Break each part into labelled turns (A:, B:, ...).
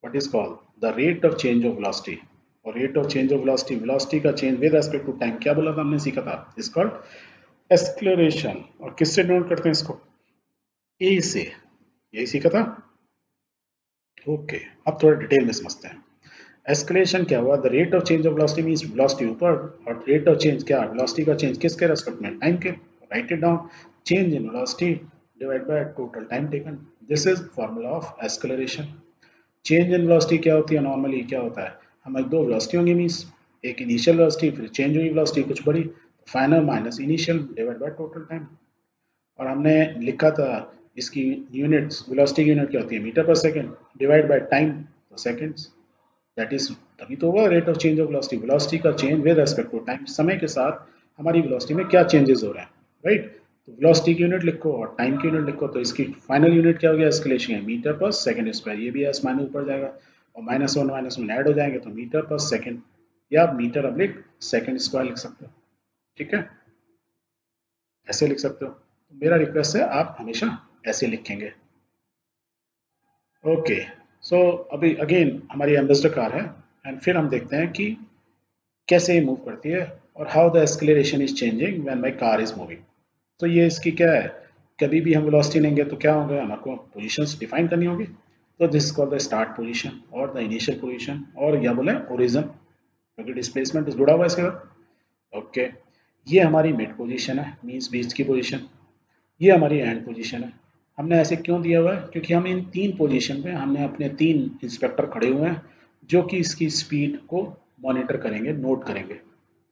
A: What is called the rate of change of velocity. और rate of change of velocity, velocity का change with respect to time, क्या बोला था हमने, सीखा था, इज कॉल्ड एक्सेलरेशन। और किससे नोट करते हैं इसको, ए से, यही सीखा था। ओके, अब थोड़ा डिटेल में समझते हैं। एस्केलेशन क्या हुआ, the rate of change of velocity means velocity ऊपर, और रेट ऑफ चेंज क्या, वेलोसिटी का चेंज किसके रेस्पेक्ट में, टाइम के। Write it down, change in velocity divide by total time taken, this is formula of acceleration. Change in velocity क्या होती है, नॉर्मली क्या होता है, हमारी दो वेलोसिटी होंगी मींस, एक इनिशियल वेलोसिटी फिर चेंज हुई वेलोसिटी कुछ बड़ी, final minus initial divide by total time. और हमने लिखा था इसकी यूनिट्स, वेलोसिटी की यूनिट क्या होती है, मीटर पर सेकंड, डिवाइड बाय टाइम तो सेकंड्स, दैट इज, तभी तो होगा rate of change of velocity, velocity का change with respect to time, समय के साथ हमारी वेलोसिटी में क्या चेंजेस हो रहे हैं, राइट। तो वेलोसिटी की यूनिट लिखो और टाइम की यूनिट लिखो, तो इसकी फाइनल यूनिट क्या हो गया, एस्केलेशन है, मीटर पर सेकंड स्क्वायर, ये भी एस माइनस ऊपर जाएगा और minus one minus one add हो जाएंगे तो मीटर पर सेकंड, या मीटर अब्लिक सेकंड स्क्वायर लिख सकते हो, ठीक है, ऐसे लिख सकते हो। तो मेरा रिक्वेस्ट है आप हमेशा ऐसे लिखेंगे। ओके, सो अभी अगेन हमारी एम्बेसडर कार है, एंड फिर हम देखते हैं कि कैसे मूव करती है और how the acceleration is changing when my car is moving. तो ये इसकी क्या है, कभी भी हम वेलोसिटी लेंगे तो क्या होगा, हमको पोजीशंस डिफाइन करनी होगी। तो this called the start position और द इनिशियल पोजीशन, और या बोले ओरिजिन, क्योंकि डिस्प्लेसमेंट इज जुड़ा हुआ है इसके साथ। ओके, ये हमारी मिड पोजीशन है, मींस बीच की पोजीशन, ये हमारी एंड पोजीशन है। हमने ऐसे क्यों दिया हुआ है, क्योंकि हम इन तीन पोजीशन पे हमने अपने तीन इंस्पेक्टर खड़े हुए हैं जो कि इसकी स्पीड को मॉनिटर करेंगे, नोट करेंगे,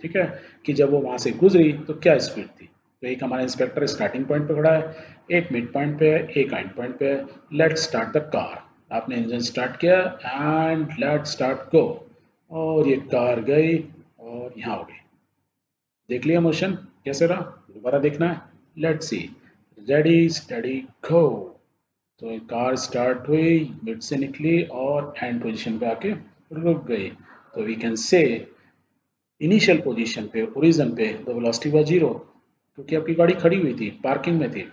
A: ठीक है, कि जब वो वहां से गुजरी तो क्या स्पीड थी। तो एक हमारा इंस्पेक्टर स्टार्टिंग पॉइंट पे खड़ा है, एक मिड पॉइंट पे है, एक एंड पॉइंट पे है। लेट स्टार्ट द कार, आपने इंजन स्टार्ट किया एंड लेट स्टार्ट गो, और ये कार गई और यहाँ हो गई। देख लिया मोशन कैसे रहा, दोबारा देखना है, लेट्स सी, रेडी स्टडी गो। तो कार स्टार्ट हुई, मिड से निकली और एंड पोजीशन पे आके रुक गई। तो we can say initial position पे, ओरिजिन पे द वेलोसिटी वाज जीरो, क्योंकि आपकी गाड़ी खड़ी हुई थी, पार्किंग में थी।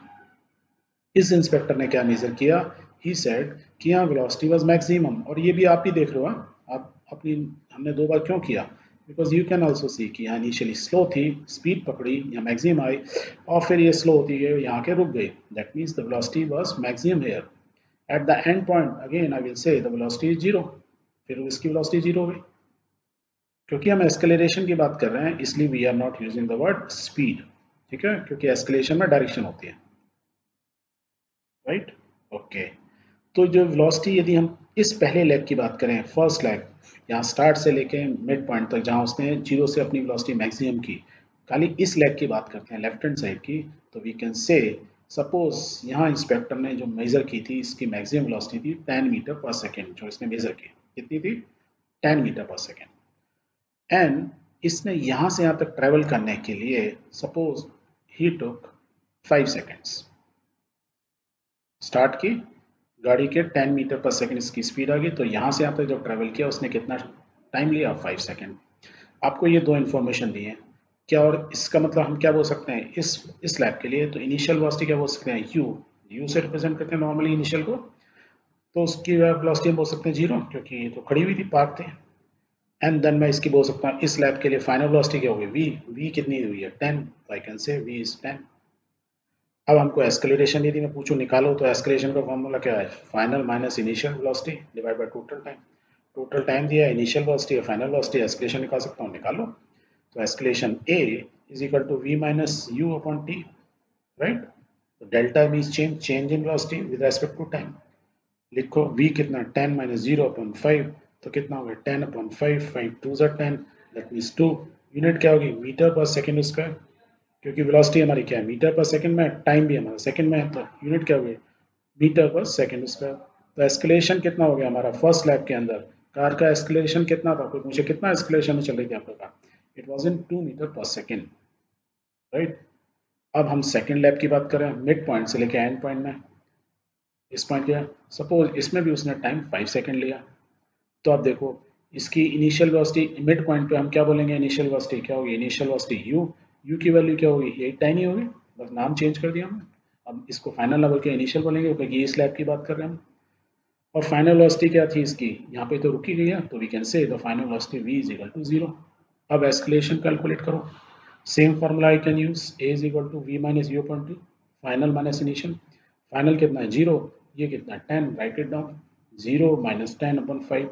A: इस इंस्पेक्टर ने क्या मेजर किया, ही सेड कि यहाँ वेलोसिटी वाज मैक्सिमम, और ये भी आप ही देख रहे हो, आप अपनी, हमने दो बार क्यों किया, because you can also see कि यहाँ इनिशियली स्लो थी, स्पीड पकड़ी, यहाँ मैक्सिमम आई, और फिर ये स्लो होती है यहाँ के रुक गई, that means the velocity was maximum here. At the end point again I will say the velocity is zero, फिर इसकी वेलोसिटी जीरो हो गई। क्योंकि हम एस्केलेरेशन की बात कर रहे हैं इसलिए we are not using the word speed, ठीक है, क्योंकि एस्केलेशन में डायरेक्शन होती है, राइट। ओके, तो जो वेलोसिटी, यदि हम इस पहले लेग की बात करें, फर्स्ट लेग, यहाँ स्टार्ट से लेके मिड पॉइंट तक जहाँ उसने जीरो से अपनी वेलोसिटी मैक्सिमम की, खाली इस लेग की बात करते हैं, लेफ्ट हैंड साइड की, तो वी कैन से सपोज यहाँ इंस्पेक्टर ने जो मेजर की थी, इसकी मैक्सिमम वेलोसिटी थी 10 मीटर पर सेकेंड, जो इसने मेजर की कितनी थी, 10 मीटर पर सेकेंड, एंड इसने यहाँ से यहाँ तक ट्रेवल करने के लिए सपोज ही टुक 5 सेकेंड्स, स्टार्ट की गाड़ी के 10 मीटर पर सेकंड इसकी स्पीड आ गई, तो यहाँ से यहाँ तक जब ट्रैवल किया उसने कितना टाइम लिया, 5 सेकंड। आपको ये दो इन्फॉर्मेशन दी है क्या, और इसका मतलब हम क्या बोल सकते हैं इस लैब के लिए, तो इनिशियल वेलोसिटी क्या बोल सकते हैं, यू से रिप्रेजेंट करते हैं नॉर्मली इनिशियल को, तो उसकी वेलोसिटी हम बोल सकते हैं जीरो, क्योंकि ये तो खड़ी हुई थी, पार्क थे। एंड देन मैं इसकी बोल सकता हूँ इस लैब के लिए फाइनल वेलोसिटी क्या होगी, वी कितनी हुई है, 10, तो I can say v is 10। अब हमको एस्केलेरेशन यदि मैं पूछूं निकालो, तो एस्केलेशन का फॉर्मूला क्या है, final minus initial velocity divide by total time. Total time दिया है, इनिशियल वेलोसिटी है, फाइनल वेलोसिटी, एस्केलेशन निकाल सकता हूँ, निकालो। तो escalation A is equal to V minus U upon T, right. तो delta means change in velocity with respect to time. लिखो v कितना, 10 माइनस जीरो अपॉन 5, तो कितना हो गया 10 अपॉन 5, 5 टू ज़ा 10, दैट मीन्स 2। यूनिट क्या होगी, मीटर पर सेकेंड स्क्वायर, क्योंकि वेलोसिटी हमारी क्या है, मीटर पर सेकंड में, टाइम भी हमारा सेकंड में है, तो यूनिट क्या हुई, मीटर पर सेकंड स्क्वायर। तो एस्केलेशन कितना हो गया हमारा फर्स्ट लैब के अंदर, कार का एस्केलेशन कितना था, कोई पूछे कितना एस्केलेशन में चल रही थी आपका car, it was in 2 metre पर सेकंड, राइट। अब हम सेकंड लैब की बात करें, मिड पॉइंट से लेके एंड पॉइंट में, इस पॉइंट क्या, सपोज इसमें भी उसने टाइम 5 सेकंड लिया, तो आप देखो इसकी इनिशियल वेलोसिटी मिड पॉइंट पे हम क्या बोलेंगे, इनिशियल वेलोसिटी क्या होगी, इनिशियल वेलोसिटी यू की वैल्यू क्या होगी, यही टाइम ही होगी, बस नाम चेंज कर दिया हमने। अब इसको फाइनल लेवल के इनिशियल बोलेंगे क्योंकि इस लैब की बात कर रहे हैं हम। और फाइनल वेलोसिटी क्या थी इसकी, यहाँ पे तो रुकी गई है, तो we can say the final velocity v is equal to 0। अब एस्केलेशन कैलकुलेट करो, same formula I can use, a is equal to v minus u upon 2, final minus initial. Final कितना है 0, ये कितना है 10, write it down, 0 minus 10 upon 5,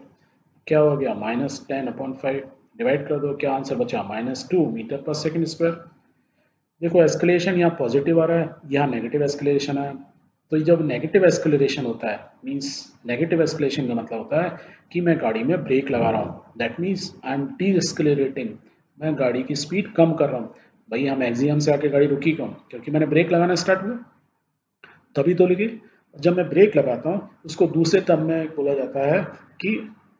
A: क्या हो गया माइनस 10 अपॉन 5, डिवाइड कर दो, क्या आंसर बचा -2 मीटर पर सेकंड स्क्वायर। देखो एस्केलेशन यहाँ पॉजिटिव आ रहा है, यहाँ नेगेटिव एस्केलेशन है। तो जब नेगेटिव एस्केलेशन होता है, मींस नेगेटिव एस्केलेशन का मतलब होता है कि मैं गाड़ी में ब्रेक लगा रहा हूँ, that means I am de accelerating, मैं गाड़ी की स्पीड कम कर रहा हूँ। भाई हम मैक्सिमम से आके गाड़ी रुकी क्यों, क्योंकि मैंने ब्रेक लगाना स्टार्ट हुआ तभी तो लगी। जब मैं ब्रेक लगाता हूँ उसको दूसरे टर्म में बोला जाता है कि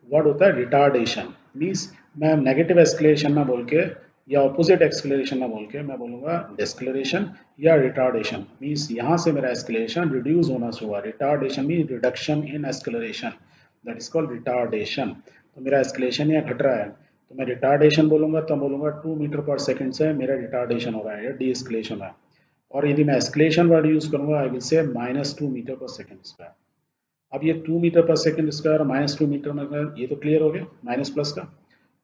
A: वर्ड होता है रिटार्डेशन, मीन्स मैं नेगेटिव एस्केलेशन ना बोल के या ऑपोजिट एक्सक्लेरेशन ना बोल के मैं बोलूँगा डिस्क्लेरेशन या रिटार्डेशन, मीन्स यहाँ से मेरा एस्केलेशन रिड्यूस होना शुरू हुआ, retardation mean reduction in acceleration, that is called retardation. तो मेरा एस्केलेशन यहाँ घट रहा है, तो मैं रिटार्डेशन बोलूँगा तो बोलूँगा 2 मीटर पर सेकंड से मेरा रिटार्डेशन हो रहा है या डी एस्केलेशन है। और यदि मैं एस्केलेशन वर्ड यूज करूंगा आई विल से -2 मीटर पर सेकंड स्क्वायर। अब ये 2 मीटर पर सेकंड स्क्वायर और -2 मीटर में ये तो क्लियर हो गया माइनस प्लस का,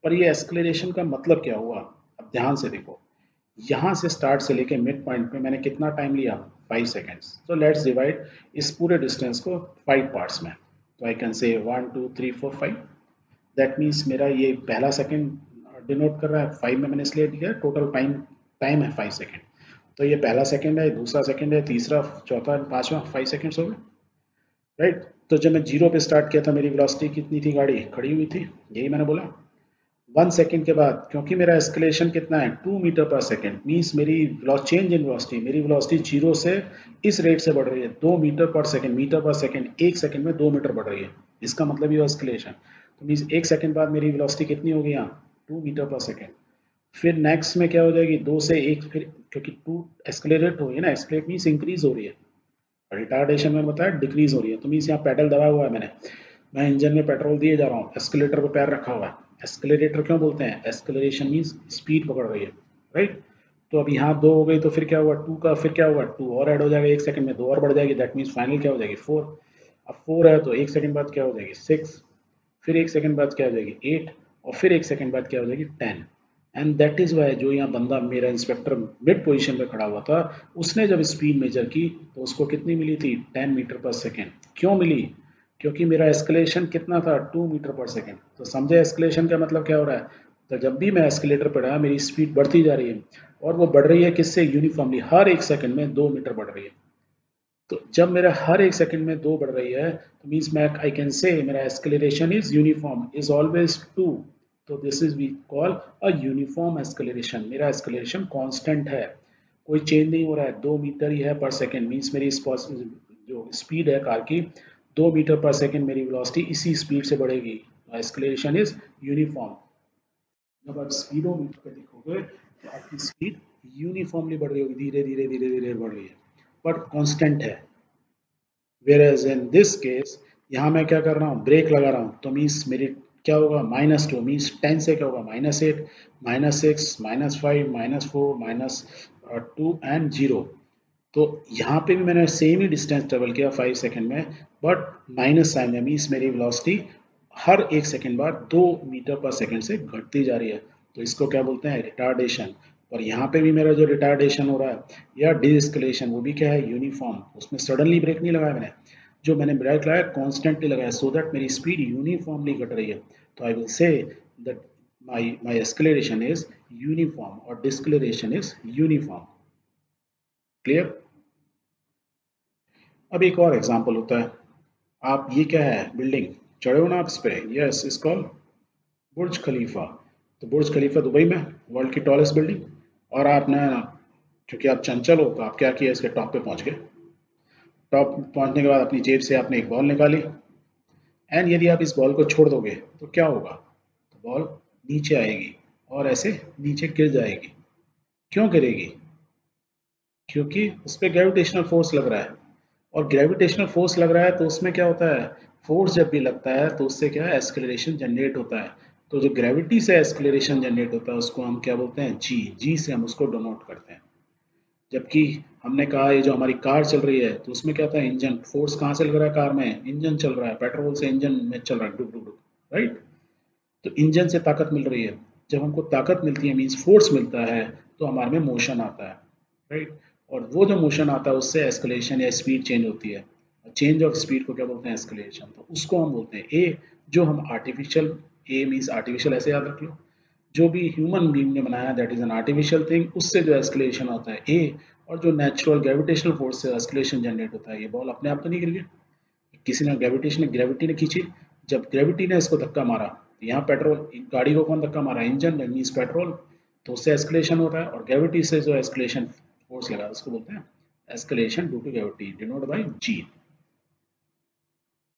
A: पर ये एस्केलेशन का मतलब क्या हुआ, अब ध्यान से देखो, यहाँ से स्टार्ट से लेके मिड पॉइंट पे मैंने कितना टाइम लिया 5 सेकेंड्स। तो लेट्स डिवाइड इस पूरे डिस्टेंस को 5 पार्ट्स में, तो आई कैन से 1 2 3 4 5, दैट मीन्स मेरा ये पहला सेकंड डिनोट कर रहा है 5 में मैंने इसलिए दिया, टोटल टाइम टाइम है 5 सेकंड। तो ये पहला सेकंड है, दूसरा सेकंड है, तीसरा चौथा पांचवा, 5 सेकंड्स हो गए, राइट। तो जब मैं जीरो पे स्टार्ट किया था मेरी वेलोसिटी कितनी थी, गाड़ी खड़ी हुई थी, यही मैंने बोला। 1 सेकंड के बाद क्योंकि मेरा एस्केलेशन कितना है 2 मीटर पर सेकंड, मीन्स मेरी चेंज इन वेलोसिटी, मेरी वेलोसिटी जीरो से इस रेट से बढ़ रही है 2 मीटर पर सेकंड, 1 सेकंड में 2 मीटर बढ़ रही है, इसका मतलब ये एस्केलेशन। तो मीन्स 1 सेकंड बाद मेरी वेलोसिटी कितनी होगी यहाँ 2 मीटर पर सेकंड। फिर नेक्स्ट में क्या हो जाएगी 2 से 1, फिर क्योंकि 2 एस्केलेट हो रही है ना, एस्केलेट मीन्स इंक्रीज हो रही है, रिटार्डेशन में बताया डिक्रीज हो रही है, तो मीन्स यहाँ पेडल दबाया हुआ है मैंने, मैं इंजन में पेट्रोल दिए जा रहा हूँ, एस्केलेटर पे पैर रखा हुआ है। एस्केलेटर क्यों बोलते हैं, एस्केलेशन मीन्स स्पीड पकड़ रही है, राइट। तो अब यहाँ 2 हो गई, तो फिर क्या हुआ 2 का, फिर क्या हुआ 2 और ऐड हो जाएगा 1 सेकंड में, 2 और बढ़ जाएगी, दैट मीन्स फाइनल क्या हो जाएगी 4। अब 4 है तो 1 सेकंड बाद क्या हो जाएगी 6, फिर 1 सेकंड बाद क्या हो जाएगी 8, और फिर 1 सेकंड बाद क्या हो जाएगी 10। एंड दैट इज वाई जो यहाँ बंदा मेरा इंस्पेक्टर मिड पोजीशन पे खड़ा हुआ था, उसने जब स्पीड मेजर की तो उसको कितनी मिली थी 10 मीटर पर सेकंड। क्यों मिली, क्योंकि मेरा एस्केलेशन कितना था 2 मीटर पर सेकंड। तो समझे एस्केलेशन का मतलब क्या हो रहा है, तो जब भी मैं एस्केलेटर पर रहा मेरी स्पीड बढ़ती जा रही है, और वो बढ़ रही है किससे, यूनिफॉर्मली, हर 1 सेकंड में 2 मीटर बढ़ रही है। तो जब मेरा हर 1 सेकंड में 2 बढ़ रही है तो मीन्स मैं आई कैन से मेरा acceleration is uniform, is always 2। तो this is we call a uniform acceleration, मेरा एस्केलेशन कांस्टेंट है, कोई चेंज नहीं हो रहा है, 2 मीटर ही है पर सेकंड, मीन्स मेरी जो स्पीड है कार की 2 मीटर पर सेकंड, मेरी वेलोसिटी इसी स्पीड से बढ़ेगी, एस्केलेशन इज यूनिफॉर्म। जब आप स्पीडोमीटर पे देखोगे तो आपकी स्पीड यूनिफॉर्मली बढ़ रही होगी, धीरे धीरे धीरे धीरे बढ़ रही है, बट कांस्टेंट है। वेयर इन दिस केस यहाँ मैं क्या कर रहा हूँ ब्रेक लगा रहा हूँ, तो मीन्स मेरी क्या होगा -2, मीन्स 10 से क्या होगा -8, -6, -5, -4, -2 एंड 0। तो यहाँ पे भी मैंने सेम ही डिस्टेंस ट्रेवल किया 5 सेकंड में, बट माइनस साइन है, मीन्स मेरी वेलोसिटी हर 1 सेकंड बाद 2 मीटर पर सेकंड से घटती जा रही है, तो इसको क्या बोलते हैं रिटार्डेशन। और यहाँ पे भी मेरा जो रिटार्डेशन हो रहा है या डिस्कलेशन, वो भी क्या है यूनिफॉर्म, उसमें सडनली ब्रेक नहीं लगाया मैंने, जो मैंने ब्रेक लगाया कॉन्स्टेंटली लगाया, सो दैट मेरी स्पीड यूनिफॉर्मली घट रही है। तो आई will say that my acceleration is uniform और डिस्कलेरेशन इज यूनिफॉर्म। क्लियर। अब एक और एग्जांपल होता है, आप ये क्या है बिल्डिंग चढ़े हो ना आप इस पे, यस इज कॉल्ड बुर्ज खलीफा। तो बुर्ज खलीफा दुबई में वर्ल्ड की टॉलेस्ट बिल्डिंग, और आपने क्योंकि आप चंचल हो तो आप क्या किया इसके टॉप पे पहुंच गए। टॉप पहुंचने के बाद अपनी जेब से आपने एक बॉल निकाली, एंड यदि आप इस बॉल को छोड़ दोगे तो क्या होगा, तो बॉल नीचे आएगी और ऐसे नीचे गिर जाएगी। क्यों गिरेगी, क्योंकि उस पर ग्रेविटेशनल फोर्स लग रहा है, और ग्रेविटेशनल फोर्स लग रहा है तो उसमें क्या होता है, फोर्स जब भी लगता है तो उससे क्या है एस्केलरेशन जनरेट होता है। तो जो ग्रेविटी से एस्केलरेशन जनरेट होता है उसको हम क्या बोलते हैं जी, जी से हम उसको डोनोट करते हैं। जबकि हमने कहा ये जो हमारी कार चल रही है तो उसमें क्या था, इंजन फोर्स कहाँ से लग रहा है, कार में इंजन चल रहा है, पेट्रोल से इंजन में चल रहा है, डुक डुक डुक, राइट। तो इंजन से ताकत मिल रही है, जब हमको ताकत मिलती है मीन्स फोर्स मिलता है, तो हमारे में मोशन आता है, राइट। और वो जो मोशन आता है उससे एस्केलेशन या स्पीड चेंज होती है। चेंज ऑफ स्पीड को क्या बोलते हैं, एस्केलेशन। तो उसको हम बोलते हैं ए। जो हम आर्टिफिशियल, ए मीन्स आर्टिफिशियल ऐसे याद रख लो, जो भी ह्यूमन बीइंग ने बनाया that is an artificial thing, उससे जो एस्केलेशन होता है ए। और जो नेचुरल ग्रेविटेशनल फोर्स से एस्केलेशन जनरेट होता है, ये बॉल अपने आप तो नहीं गिर गई, किसी ने ग्रेविटी ने खींची। जब ग्रेविटी ने इसको धक्का मारा, तो यहाँ पेट्रोल, गाड़ी को कौन धक्का मारा, इंजन मीन्स पेट्रोल, तो उससे एस्केलेशन हो रहा है। और ग्रेविटी से जो एस्केलेशन फोर्स लगा उसको बोलते हैं acceleration due to gravity, denote by ji.